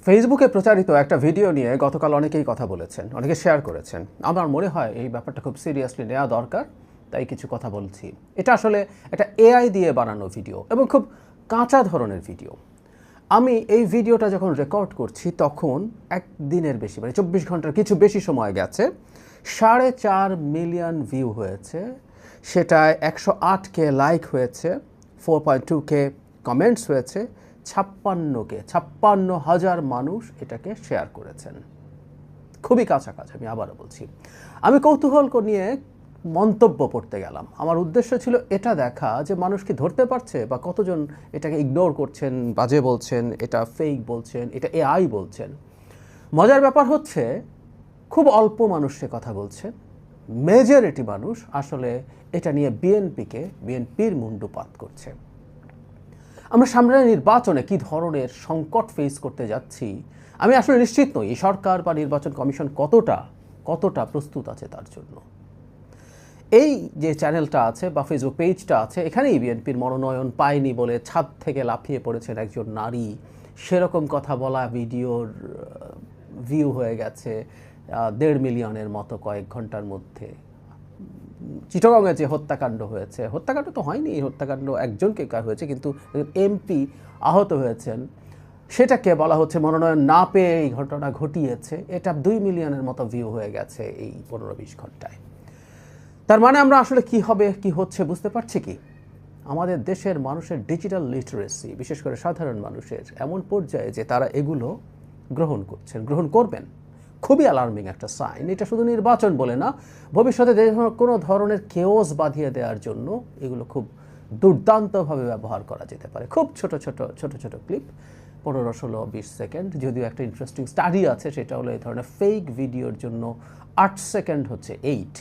ফেসবুকে প্রচারিত একটা ভিডিও নিয়ে গতকাল অনেকেই কথা বলেছেন, অনেকে শেয়ার করেছেন। আমার মনে হয় এই ব্যাপারটা খুব সিরিয়াসলি নেওয়া দরকার, তাই কিছু কথা বলছি। এটা আসলে একটা এআই দিয়ে বানানো ভিডিও এবং খুব কাঁচা ধরনের ভিডিও। আমি এই ভিডিওটা যখন রেকর্ড করছি তখন একদিনের বেশি, মানে 24 ঘন্টার কিছু বেশি সময় গেছে। 4.5 মিলিয়ন ভিউ হয়েছে, সেটায় 108K লাইক হয়েছে, 4.2K কমেন্টস হয়েছে, 56,000 মানুষ এটাকে শেয়ার করেছেন। খুবই কাছাকাছি, আমি আবারও বলছি। আমি কৌতূহল নিয়ে মন্তব্য পড়তে গেলাম। আমার উদ্দেশ্য ছিল এটা দেখা যে মানুষ কি ধরতে পারছে বা কতজন এটাকে ইগনোর করছেন, বাজে বলছেন, এটা ফেক বলছেন, এটা এআই বলছেন। মজার ব্যাপার হচ্ছে খুব অল্প মানুষ সে কথা বলছে, মেজরিটি মানুষ আসলে এটা নিয়ে বিএনপির মুণ্ডুপাত করছে। আমরা সামনের নির্বাচনে কি ধরনের সংকট ফেস করতে যাচ্ছি আমি আসলে নিশ্চিত নই এই সরকার বা নির্বাচন কমিশন কতটা প্রস্তুত আছে তার জন্য। এই যে চ্যানেলটা আছে বা ফেসবুক পেজটা আছে, এখানেই বিএনপির মনোনয়ন পায়নি বলে ছাদ থেকে লাফিয়ে পড়েছেন একজন নারী, সেরকম কথা বলা ভিডিওর ভিউ হয়ে গেছে 1.5 মিলিয়নের মতো কয়েক ঘন্টার মধ্যে। চিটাগংয়ে যে হত্যাকাণ্ড হয়েছে, হত্যাকাণ্ড তো হয়নি, হত্যাকাণ্ড একজনকে হয়েছে, কিন্তু এমপি আহত হয়েছেন, সেটাকে বলা হচ্ছে মনোনয়ন না পেয়ে এই ঘটনা ঘটিয়েছে। এটা 2 মিলিয়নের মতো ভিউ হয়ে গেছে এই 15-20 ঘন্টায়। তার মানে আমরা আসলে কি হবে কি হচ্ছে বুঝতে পারছি কি? আমাদের দেশের মানুষের ডিজিটাল লিটারেসি, বিশেষ করে সাধারণ মানুষের এমন পর্যায়ে যে তারা এগুলো গ্রহণ করবেন। খুবই অ্যালার্মিং একটা সাইন। এটা শুধু নির্বাচন বলে না, ভবিষ্যতে কোনো ধরনের কেওস বাঁধিয়ে দেওয়ার জন্য এগুলো খুব দুর্দান্তভাবে ব্যবহার করা যেতে পারে। খুব ছোট ছোট ক্লিপ, 15-16-20 সেকেন্ড। যদিও একটা ইন্টারেস্টিং স্টাডি আছে, সেটা হলো এই ধরনের ফেক ভিডিওর জন্য 8 সেকেন্ড হচ্ছে 8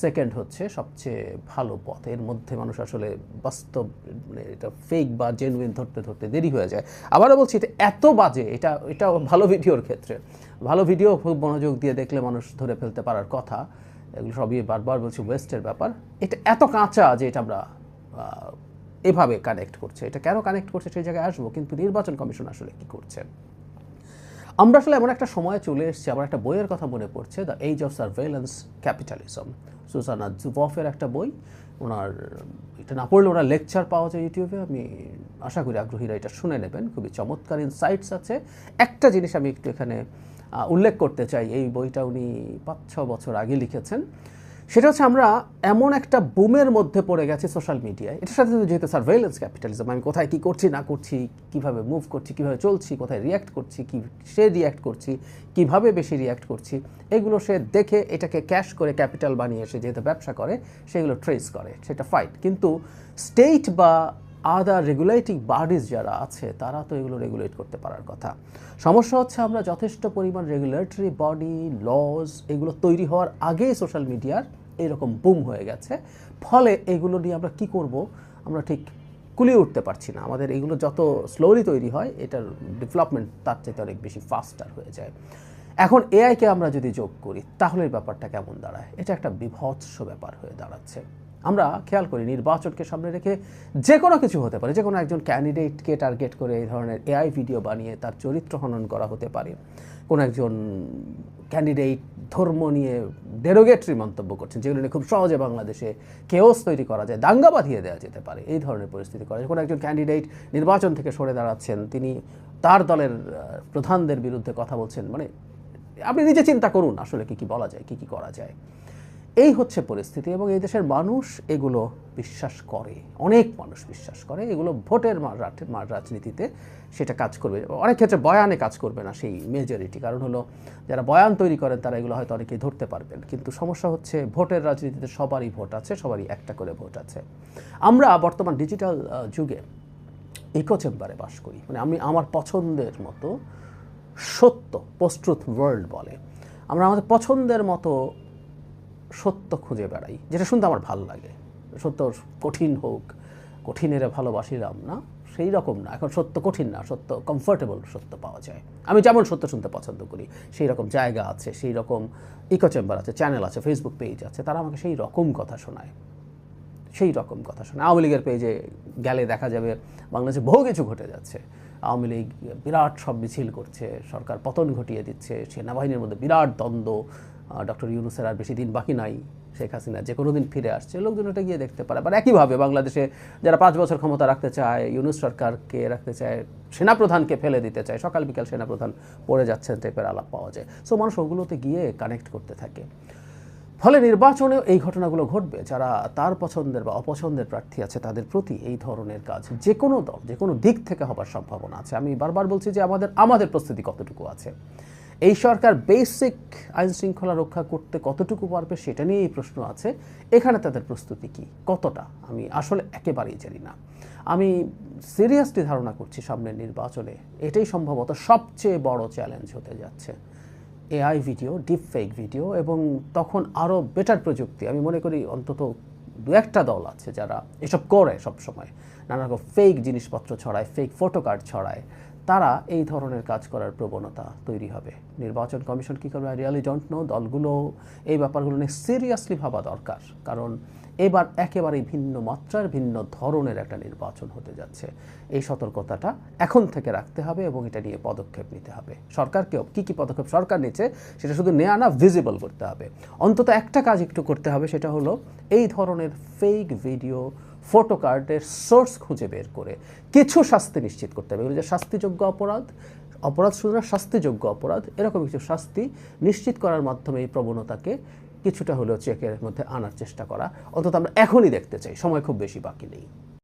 সেকেন্ড হচ্ছে সবচেয়ে ভালো পথ। এর মধ্যে মানুষ আসলে বাস্তব, মানে এটা ফেক বা জেনুইন ধরতে দেরি হয়ে যায়। আবারও বলছি, এটা এত বাজে, এটা ভালো ভিডিওর ক্ষেত্রে। ভালো ভিডিও খুব মনোযোগ দিয়ে দেখলে মানুষ ধরে ফেলতে পারার কথা। এগুলো সবই বারবার বলছি ওয়েস্টের ব্যাপার। এটা এত কাঁচা যে এটা আমরা এভাবে কানেক্ট করছে। এটা কেন কানেক্ট করছে সেই জায়গায় আসবো, কিন্তু নির্বাচন কমিশন আসলে কি করছে? আমরা আসলে এমন একটা সময় চলে এসেছি, আমার একটা বইয়ের কথা মনে পড়ছে, the age of surveillance capitalism, Shoshana জুবফের একটা বই। ওনার এটা না পড়লে ওনার লেকচার পাওয়া যায় ইউটিউবে, আমি আশা করি আগ্রহীরা এটা শুনে নেবেন। খুবই চমৎকার ইনসাইটস আছে। একটা জিনিস আমি একটু এখানে উল্লেখ করতে চাই, এই বইটা উনি 5-6 বছর আগে লিখেছেন। সেটা হচ্ছে আমরা এমন একটা বুমের মধ্যে পড়ে গেছি সোশ্যাল মিডিয়ায়। এটার সাথে যেহেতু সার্ভেইলেন্স ক্যাপিটালিজম, আমি কোথায় কী করছি না করছি, কীভাবে মুভ করছি, কীভাবে চলছি, কোথায় রিয়্যাক্ট করছি, সে রিয়্যাক্ট করছি, কীভাবে বেশি রিয়্যাক্ট করছি, এগুলো সে দেখে এটাকে ক্যাশ করে ক্যাপিটাল বানিয়ে সে যেহেতু ব্যবসা করে সেগুলো ট্রেস করে, সেটা ফাইট। কিন্তু স্টেট বা আদার রেগুলেটিং বডিজ যারা আছে তারা তো এগুলো রেগুলেট করতে পারার কথা। সমস্যা হচ্ছে আমরা যথেষ্ট পরিমাণ রেগুলেটরি বডি, লজ এগুলো তৈরি হওয়ার আগেই সোশ্যাল মিডিয়ার এরকম বুম হয়ে গেছে। ফলে এগুলো নিয়ে আমরা কি করব আমরা ঠিক কুলিয়ে উঠতে পারছি না। আমাদের এগুলো যত স্লোলি তৈরি হয়, এটার ডেভেলপমেন্ট তার চাইতে অনেক বেশি ফাস্টার হয়ে যায়। এখন এআইকে আমরা যদি যোগ করি তাহলে ব্যাপারটা কেমন দাঁড়ায়? এটা একটা বিভৎস ব্যাপার হয়ে দাঁড়াচ্ছে। আমরা খেয়াল করি নির্বাচনকে সামনে রেখে যে কোনো কিছু হতে পারে, যে কোনো একজন ক্যান্ডিডেটকে টার্গেট করে এই ধরনের এআই ভিডিও বানিয়ে তার চরিত্র হনন করা হতে পারে। কোনো একজন ক্যান্ডিডেট ধর্ম নিয়ে ডেরোগেটরি মন্তব্য করছেন, যেগুলো নিয়ে খুব সহজে বাংলাদেশে কেওস তৈরি করা যায়, দাঙ্গা বাঁধিয়ে দেওয়া যেতে পারে, এই ধরনের পরিস্থিতি করা যায়। কোনো একজন ক্যান্ডিডেট নির্বাচন থেকে সরে দাঁড়াচ্ছেন, তিনি তার দলের প্রধানদের বিরুদ্ধে কথা বলছেন। মানে আপনি নিজে চিন্তা করুন আসলে কি বলা যায়, কি করা যায়। এই হচ্ছে পরিস্থিতি এবং এই দেশের মানুষ এগুলো বিশ্বাস করে, অনেক মানুষ বিশ্বাস করে। এগুলো ভোটের রাজনীতিতে সেটা কাজ করবে, অনেক ক্ষেত্রে বয়ানে কাজ করবে না সেই মেজরিটি। কারণ হলো যারা বয়ান তৈরি করেন তারা এগুলো হয়তো অনেকেই ধরতে পারবেন, কিন্তু সমস্যা হচ্ছে ভোটের রাজনীতিতে সবারই ভোট আছে, সবারই একটা করে ভোট আছে। আমরা বর্তমান ডিজিটাল যুগে ইকো চেম্বারে বাস করি, মানে আমি আমার পছন্দের মতো সত্য, পোস্ট ট্রুথ ওয়ার্ল্ড বলে, আমরা আমাদের পছন্দের মতো সত্য খুঁজে বেড়াই, যেটা শুনতে আমার ভালো লাগে। সত্য কঠিন হোক, কঠিনের ভালোবাসিলাম না, সেই রকম না। এখন সত্য কঠিন না, সত্য কমফোর্টেবল সত্য পাওয়া যায়। আমি যেমন সত্য শুনতে পছন্দ করি, সেই রকম জায়গা আছে, সেই রকম ইকো চেম্বার আছে, চ্যানেল আছে, ফেসবুক পেজ আছে, তারা আমাকে সেই রকম কথা শোনায়। আওয়ামী লীগের পেজে গেলে দেখা যাবে বাংলাদেশে বহু কিছু ঘটে যাচ্ছে, আওয়ামী লীগ বিরাট সব মিছিল করছে, সরকার পতন ঘটিয়ে দিচ্ছে, সেনাবাহিনীর মধ্যে বিরাট দ্বন্দ্ব, ডক্টর ইউনূসের আর বেশি দিন বাকি নাই, শেখ হাসিনা যে কোনো দিন ফিরে আসছে, লোকজন এটা গিয়ে দেখতে পারে। আবার একইভাবে বাংলাদেশে যারা 5 বছর ক্ষমতা রাখতে চায়, ইউনূস সরকারকে রাখতে চায়, সেনাপ্রধানকে ফেলে দিতে চায়, সকাল বিকাল সেনাপ্রধান পড়ে যাচ্ছেন টাইপের আলাপ পাওয়া যায়। সো মানুষ ওগুলোতে গিয়ে কানেক্ট করতে থাকে। ফলে নির্বাচনেও এই ঘটনাগুলো ঘটবে। যারা তার পছন্দের বা অপছন্দের প্রার্থী আছে তাদের প্রতি এই ধরনের কাজ যে কোনো দল যে কোনো দিক থেকে হবার সম্ভাবনা আছে। আমি বারবার বলছি যে আমাদের প্রস্তুতি কতটুকু আছে, এই সরকার বেসিক আইন শৃঙ্খলা রক্ষা করতে কতটুকু পারবে সেটা নিয়েই প্রশ্ন আছে। এখানে তাদের প্রস্তুতি কি, কতটা, আমি আসলে একেবারেই জানি না। আমি সিরিয়াসলি ধারণা করছি সামনের নির্বাচনে এটাই সম্ভবত সবচেয়ে বড় চ্যালেঞ্জ হতে যাচ্ছে। AI video, deep fake video, এবং তখন আরও বেটার প্রযুক্তি। আমি মনে করি অন্তত 2-1টা দল আছে যারা এসব করে সবসময়, নানা রকম ফেক জিনিসপত্র ছড়ায়, ফেক ফটো কার্ড ছড়ায়, তারা এই ধরনের কাজ করার প্রবণতা তৈরি হবে। নির্বাচন কমিশন কী করবে আই রিয়ালি ডোন্ট নো। দলগুলো এই ব্যাপারগুলো নিয়ে সিরিয়াসলি ভাবা দরকার, কারণ এবার একেবারেই ভিন্ন মাত্রার ভিন্ন ধরনের একটা নির্বাচন হতে যাচ্ছে। এই সতর্কতাটা এখন থেকে রাখতে হবে এবং এটা নিয়ে পদক্ষেপ নিতে হবে। সরকারকেও কী কী পদক্ষেপ সরকার নিচ্ছে সেটা শুধু নেওয়া না, ভিজিবল করতে হবে। অন্তত একটা কাজ একটু করতে হবে, সেটা হলো এই ধরনের ফেক ভিডিও, ফটো কার্ডের সোর্স খুঁজে বের করে কিছু শাস্তি নিশ্চিত করতে হবে। এগুলো যে শাস্তিযোগ্য অপরাধ শুধু না, শাস্তিযোগ্য অপরাধ, এরকম কিছু শাস্তি নিশ্চিত করার মাধ্যমে এই প্রবণতাকে কিছুটা হলেও চেকের মধ্যে আনার চেষ্টা করা অন্তত আমরা এখনই দেখতে চাই, সময় খুব বেশি বাকি নেই।